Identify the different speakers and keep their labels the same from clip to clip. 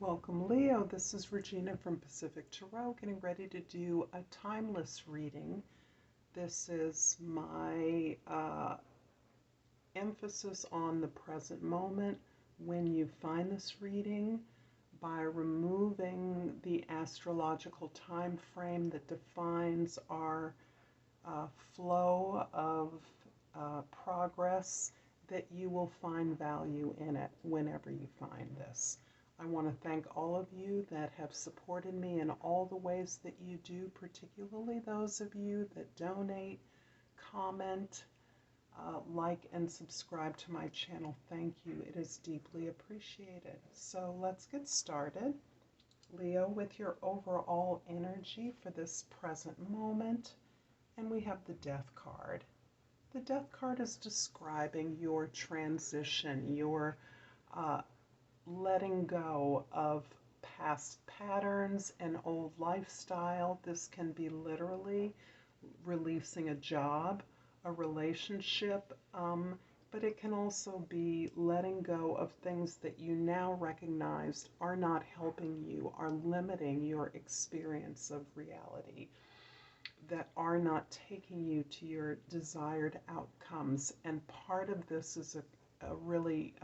Speaker 1: Welcome, Leo. This is Regina from Pacific Tarot, getting ready to do a timeless reading. This is my emphasis on the present moment when you find this reading by removing the astrological time frame that defines our flow of progress, that you will find value in it whenever you find this. I want to thank all of you that have supported me in all the ways that you do, particularly those of you that donate, comment, like, and subscribe to my channel. Thank you. It is deeply appreciated. So let's get started. Leo, with your overall energy for this present moment, and we have the Death card. The Death card is describing your transition, your letting go of past patterns and old lifestyle. This can be literally releasing a job, a relationship, but it can also be letting go of things that you now recognize are not helping you, are limiting your experience of reality, that are not taking you to your desired outcomes. And part of this is a really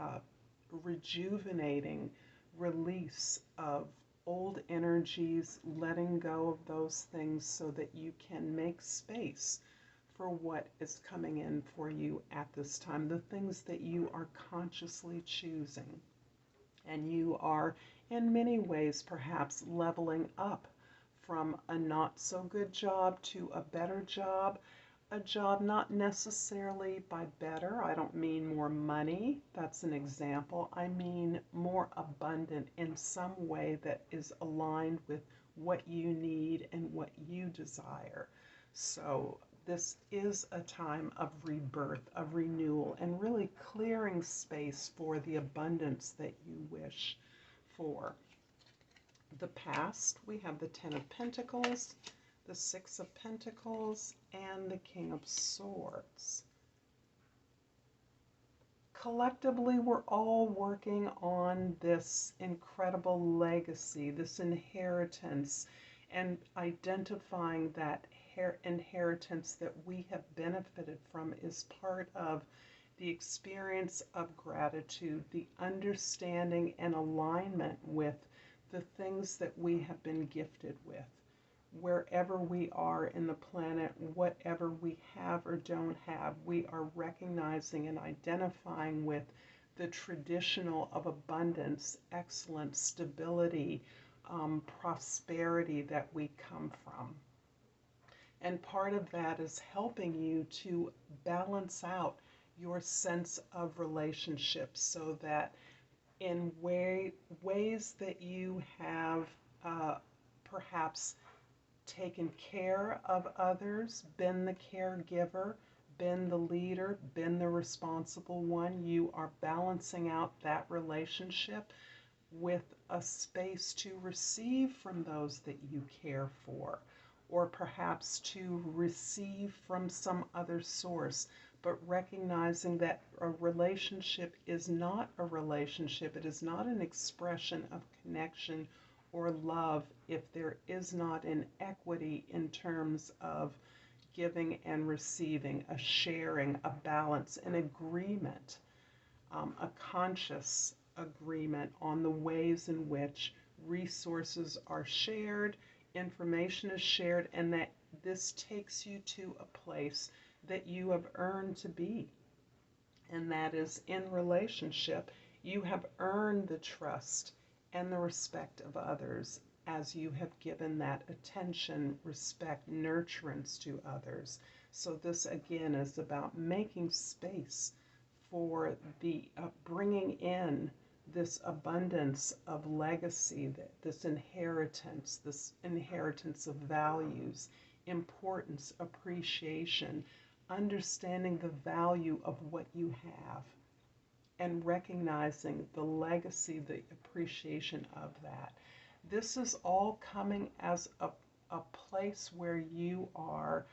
Speaker 1: rejuvenating release of old energies, letting go of those things so that you can make space for what is coming in for you at this time, the things that you are consciously choosing. And you are, in many ways, perhaps leveling up from a not so good job to a better job. A job not necessarily by better, I don't mean more money, that's an example. I mean more abundant in some way that is aligned with what you need and what you desire. So this is a time of rebirth, of renewal, and really clearing space for the abundance that you wish for. The past, we have the Ten of Pentacles, the Six of Pentacles, and the King of Swords. Collectively, we're all working on this incredible legacy, this inheritance, and identifying that inheritance that we have benefited from is part of the experience of gratitude, the understanding and alignment with the things that we have been gifted with. Wherever we are in the planet, whatever we have or don't have, we are recognizing and identifying with the traditional of abundance, excellence, stability, prosperity that we come from. And part of that is helping you to balance out your sense of relationships so that in ways that you have perhaps taken care of others, been the caregiver, been the leader, been the responsible one, you are balancing out that relationship with a space to receive from those that you care for, or perhaps to receive from some other source, but recognizing that a relationship is not a relationship. It is not an expression of connection or love if there is not an equity in terms of giving and receiving, a sharing, a balance, an agreement, a conscious agreement on the ways in which resources are shared, information is shared, and that this takes you to a place that you have earned to be. And that is in relationship, you have earned the trust and the respect of others as you have given that attention, respect, nurturance to others. So this again is about making space for the bringing in this abundance of legacy, this inheritance of values, importance, appreciation, understanding the value of what you have, and recognizing the legacy, the appreciation of that. This is all coming as a place where you are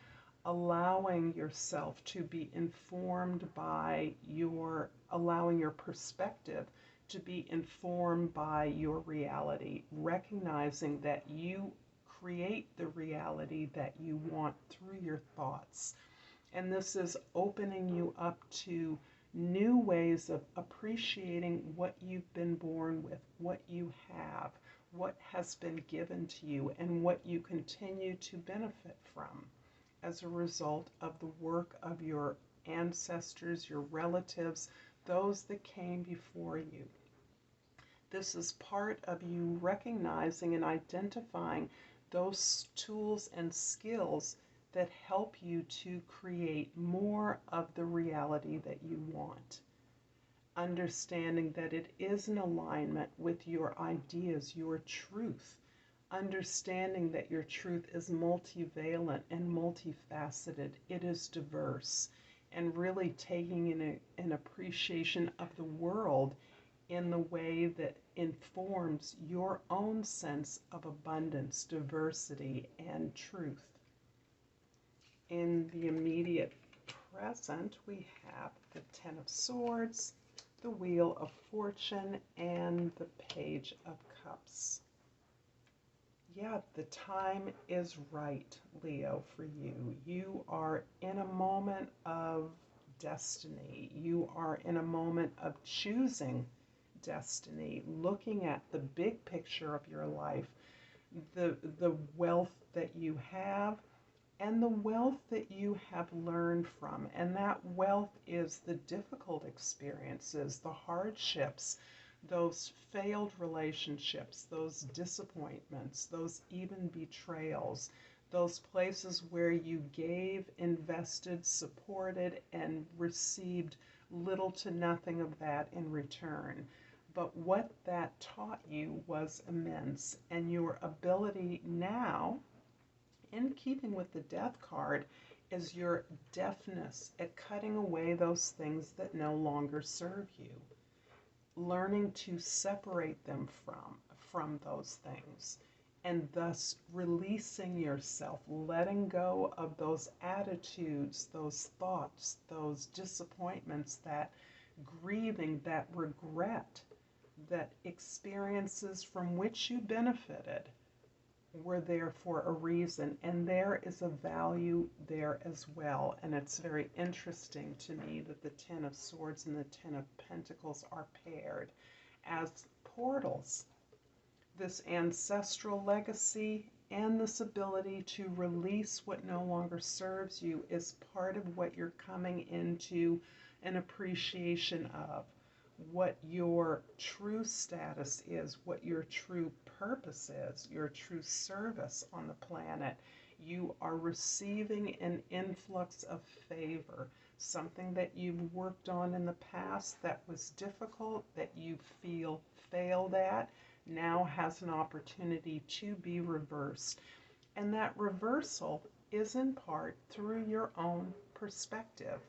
Speaker 1: allowing yourself to be informed by allowing your perspective to be informed by your reality, recognizing that you create the reality that you want through your thoughts. And this is opening you up to new ways of appreciating what you've been born with, what you have, what has been given to you, and what you continue to benefit from as a result of the work of your ancestors, your relatives, those that came before you. This is part of you recognizing and identifying those tools and skills that help you to create more of the reality that you want. Understanding that it is in alignment with your ideas, your truth. Understanding that your truth is multivalent and multifaceted. It is diverse. And really taking an appreciation of the world in the way that informs your own sense of abundance, diversity, and truth. In the immediate present, we have the Ten of Swords, the Wheel of Fortune, and the Page of Cups. Yeah, the time is right, Leo, for you. You are in a moment of destiny. You are in a moment of choosing destiny, looking at the big picture of your life, the wealth that you have, and the wealth that you have learned from. And that wealth is the difficult experiences, the hardships, those failed relationships, those disappointments, those even betrayals, those places where you gave, invested, supported, and received little to nothing of that in return. But what that taught you was immense, and your ability now, in keeping with the Death card, is your deftness at cutting away those things that no longer serve you, learning to separate them from those things, and thus releasing yourself, letting go of those attitudes, those thoughts, those disappointments, that grieving, that regret, that experiences from which you benefited were there for a reason, and there is a value there as well. And it's very interesting to me that the Ten of Swords and the Ten of Pentacles are paired as portals. This ancestral legacy and this ability to release what no longer serves you is part of what you're coming into an appreciation of, what your true status is, what your true purpose is, your true service on the planet. You are receiving an influx of favor, something that you've worked on in the past that was difficult, that you feel failed at, now has an opportunity to be reversed. And that reversal is in part through your own perspective,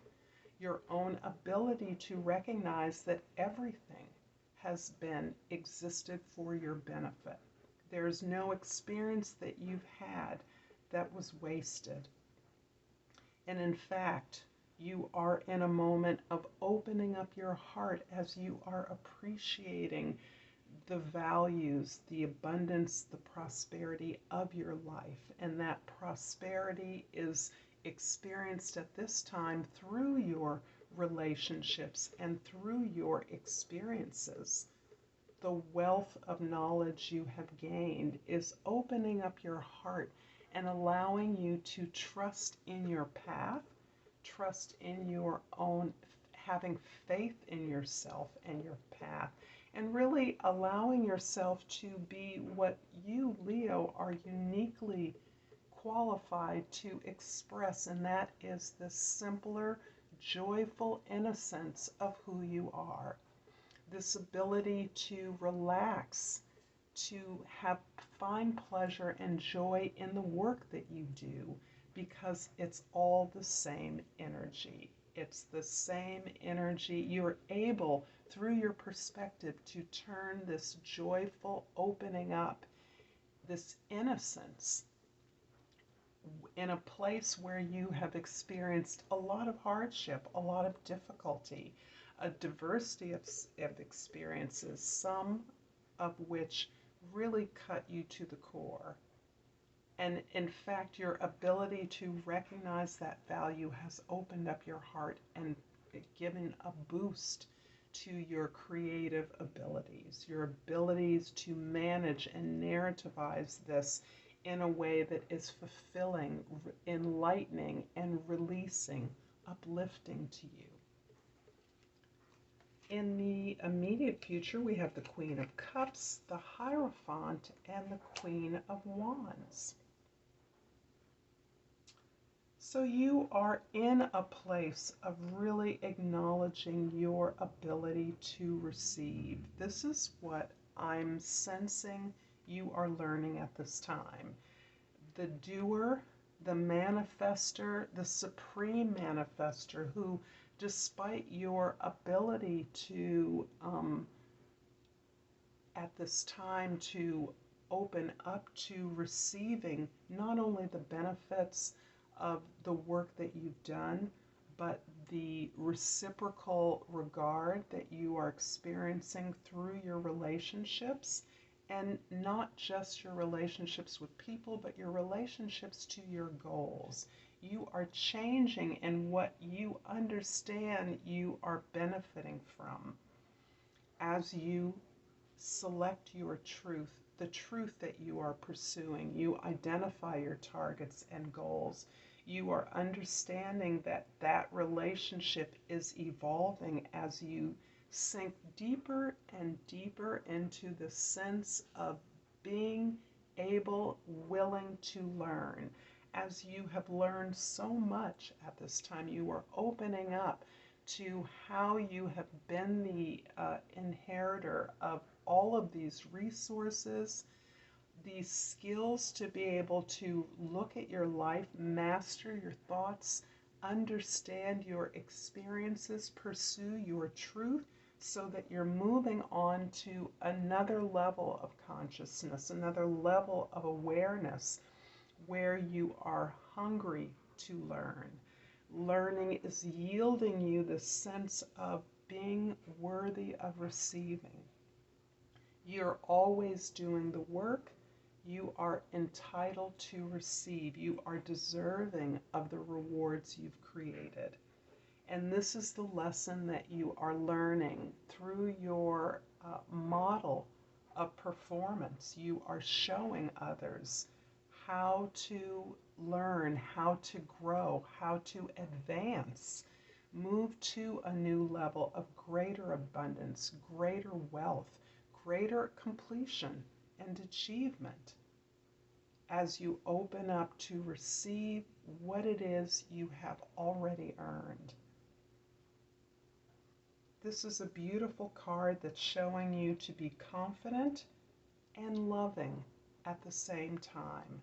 Speaker 1: your own ability to recognize that everything has been existed for your benefit. There's no experience that you've had that was wasted. And in fact, you are in a moment of opening up your heart as you are appreciating the values, the abundance, the prosperity of your life. And that prosperity is experienced at this time through your relationships and through your experiences. The wealth of knowledge you have gained is opening up your heart and allowing you to trust in your path, trust in your own, having faith in yourself and your path, and really allowing yourself to be what you, Leo, are uniquely qualified to express, and that is the simpler, joyful innocence of who you are. This ability to relax, to find pleasure and joy in the work that you do, because it's all the same energy. It's the same energy. You're able, through your perspective, to turn this joyful opening up, this innocence, in a place where you have experienced a lot of hardship, a lot of difficulty, a diversity of experiences, some of which really cut you to the core. And in fact, your ability to recognize that value has opened up your heart and given a boost to your creative abilities, your abilities to manage and narrativize this in a way that is fulfilling, enlightening, and releasing, uplifting to you. In the immediate future, we have the Queen of Cups, the Hierophant, and the Queen of Wands. So you are in a place of really acknowledging your ability to receive. This is what I'm sensing you are learning at this time. The doer, the manifester, the supreme manifester who, despite your ability to, at this time, to open up to receiving not only the benefits of the work that you've done, but the reciprocal regard that you are experiencing through your relationships, and not just your relationships with people, but your relationships to your goals. You are changing in what you understand you are benefiting from as you select your truth, the truth that you are pursuing. You identify your targets and goals. You are understanding that that relationship is evolving as you sink deeper and deeper into the sense of being able, willing to learn. As you have learned so much at this time, you are opening up to how you have been the inheritor of all of these resources, these skills to be able to look at your life, master your thoughts, understand your experiences, pursue your truth, so that you're moving on to another level of consciousness, another level of awareness, where you are hungry to learn. Learning is yielding you the sense of being worthy of receiving. You're always doing the work. You are entitled to receive. You are deserving of the rewards you've created. And this is the lesson that you are learning through your model of performance. You are showing others how to learn, how to grow, how to advance, move to a new level of greater abundance, greater wealth, greater completion and achievement as you open up to receive what it is you have already earned. This is a beautiful card that's showing you to be confident and loving at the same time,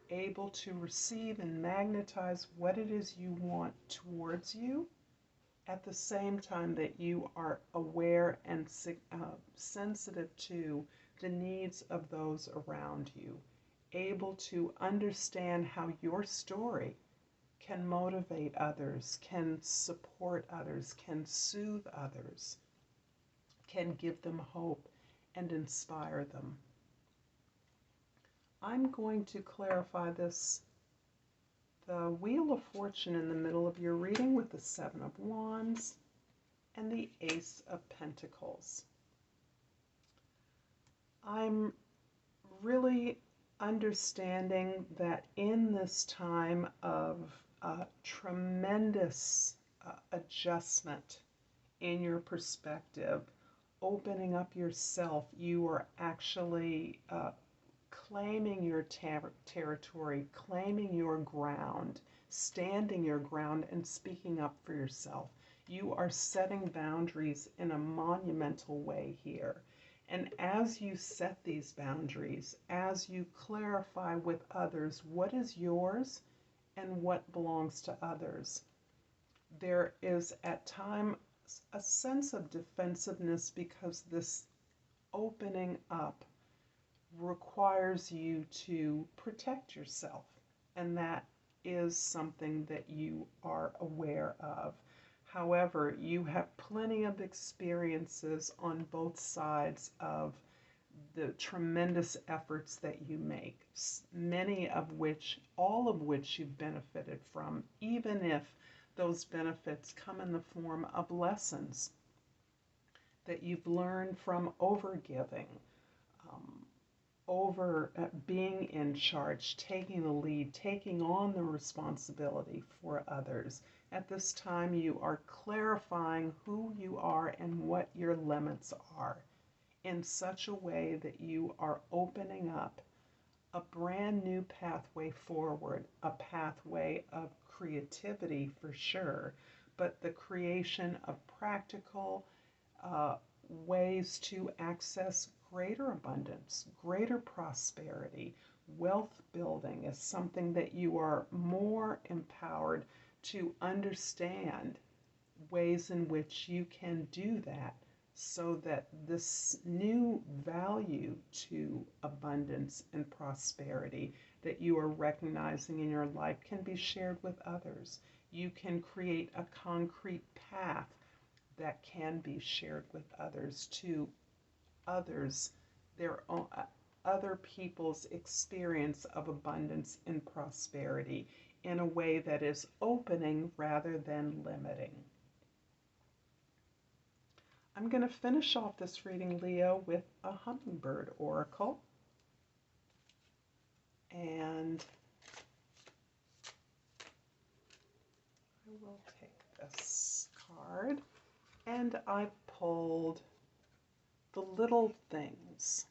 Speaker 1: able to receive and magnetize what it is you want towards you, at the same time that you are aware and sensitive to the needs of those around you, able to understand how your story can motivate others, can support others, can soothe others, can give them hope and inspire them. I'm going to clarify this, the Wheel of Fortune in the middle of your reading with the Seven of Wands and the Ace of Pentacles. I'm really understanding that in this time of tremendous adjustment in your perspective, opening up yourself, you are actually claiming your territory, claiming your ground, standing your ground and speaking up for yourself. You are setting boundaries in a monumental way here. And as you set these boundaries, as you clarify with others what is yours and what belongs to others, there is at times a sense of defensiveness because this opening up requires you to protect yourself, and that is something that you are aware of. However, you have plenty of experiences on both sides of the tremendous efforts that you make, many of which, all of which you've benefited from, even if those benefits come in the form of lessons that you've learned from overgiving, over being in charge, taking the lead, taking on the responsibility for others. At this time, you are clarifying who you are and what your limits are in such a way that you are opening up a brand new pathway forward, a pathway of creativity for sure, but the creation of practical ways to access greater abundance, greater prosperity. Wealth building is something that you are more empowered to understand ways in which you can do that, so that this new value to abundance and prosperity that you are recognizing in your life can be shared with others. You can create a concrete path that can be shared with others, to others, their own, other people's experience of abundance and prosperity in a way that is opening rather than limiting. I'm going to finish off this reading, Leo, with a hummingbird oracle. And I will take this card. And I pulled the little things.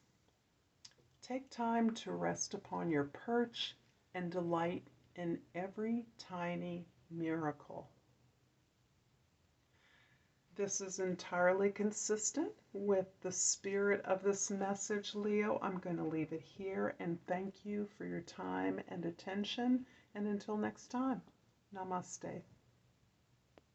Speaker 1: Take time to rest upon your perch and delight in every tiny miracle. This is entirely consistent with the spirit of this message, Leo. I'm going to leave it here and thank you for your time and attention. And until next time, Namaste.